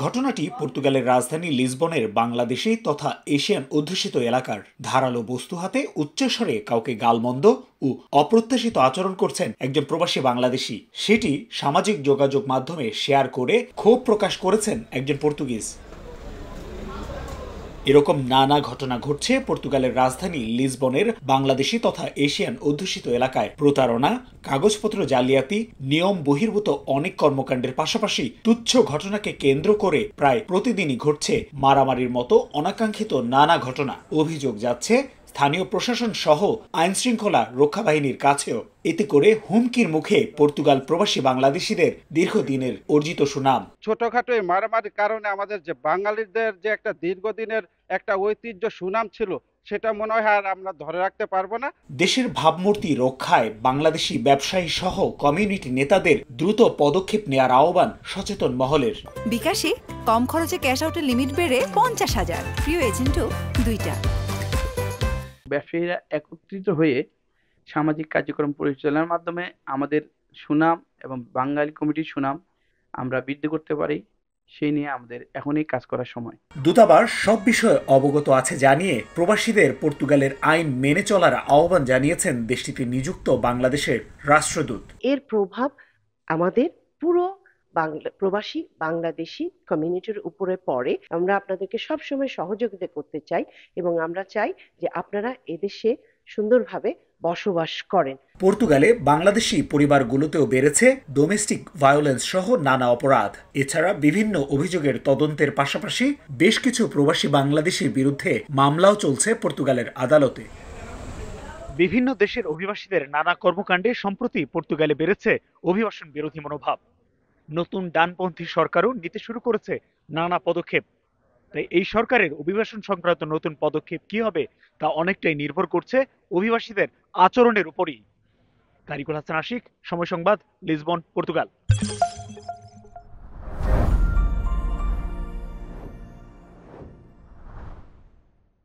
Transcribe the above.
ঘটনাটি পর্তুগালের রাজধানী লিসবনের বাংলাদেশি তথা এশিয়ান অধ্যুষিত এলাকার। ধারালো বস্তু হাতে উচ্চস্বরে কাউকে গালমন্দ ও অপ্রত্যাশিত আচরণ করছেন একজন প্রবাসী বাংলাদেশি। সেটি সামাজিক যোগাযোগ মাধ্যমে শেয়ার করে ক্ষোভ প্রকাশ করেছেন একজন পর্তুগিজ। এরকম নানা ঘটনা ঘটছে পর্তুগালের রাজধানী লিসবনের বাংলাদেশি তথা এশিয়ান অধ্যুষিত এলাকায়। প্রতারণা, কাগজপত্র জালিয়াতি, নিয়ম বহির্ভূত অনেক কর্মকাণ্ডের পাশাপাশি তুচ্ছ ঘটনাকে কেন্দ্র করে প্রায় প্রতিদিনই ঘটছে মারামারির মতো অনাকাঙ্ক্ষিত নানা ঘটনা। অভিযোগ যাচ্ছে স্থানীয় প্রশাসন সহ আইনশৃঙ্খলা রক্ষা বাহিনীর কাছেও। এতে করে হুমকির মুখে পর্তুগাল প্রবাসী বাংলাদেশিদের দীর্ঘদিনের অর্জিত সুনাম। ছোটখাটো এই মারামারির কারণে আমাদের যে বাঙালিদের যে একটা দীর্ঘদিনের একটা ঐতিহ্য সুনাম ছিল, সেটা মনে হয় আর আমরা ধরে রাখতে পারবো না। দেশের ভাবমূর্তি রক্ষায় বাংলাদেশি ব্যবসায়ী সহ কমিউনিটি নেতাদের দ্রুত পদক্ষেপ নেওয়ার আহ্বান সচেতন মহলের। বিকাশে কম খরচে ক্যাশ আউটের লিমিট বেড়ে 50,000, প্রিয় এজেন্টও 2টা। ব্যবসায়ীরা একত্রিত হয়ে সামাজিক কার্যক্রম পরিচালনার মাধ্যমে আমাদের সুনাম এবং বাঙালি কমিটির সুনাম আমরা বৃদ্ধি করতে পারি, সেই নিয়ে আমাদের এখনই কাজ করার সময়। দূতাবাস সব বিষয়ে অবগত আছে জানিয়ে প্রবাসীদের পর্তুগালের আইন মেনে চলার আহ্বান জানিয়েছেন দেশটিতে নিযুক্ত বাংলাদেশের রাষ্ট্রদূত। এর প্রভাব আমাদের পুরো প্রবাসী বাংলাদেশি কমিউনিটির উপরে পড়ে। আমরা আপনাদেরকে সবসময় সহযোগিতা করতে চাই এবং আমরা চাই যে আপনারা এদেশে সুন্দরভাবে বসবাস করেন। পর্তুগালে বাংলাদেশি পরিবারগুলোতেও বেড়েছে ডোমেস্টিক ভায়োলেন্স সহ নানা অপরাধ। এছাড়া বিভিন্ন অভিযোগের তদন্তের পাশাপাশি বেশ কিছু প্রবাসী বাংলাদেশির বিরুদ্ধে মামলাও চলছে পর্তুগালের আদালতে। বিভিন্ন দেশের অভিবাসীদের নানা কর্মকাণ্ডে সম্প্রতি পর্তুগালে বেড়েছে অভিবাসন বিরোধী মনোভাব। নতুন ডানপন্থী সরকারও নিতে শুরু করেছে নানা পদক্ষেপ। তাই এই সরকারের অভিবাসন সংক্রান্ত নতুন পদক্ষেপ কি হবে তা অনেকটাই নির্ভর করছে অভিবাসীদের আচরণের উপরই। তারিকুল হাসান আশিক, সময় সংবাদ, লিসবন, পর্তুগাল।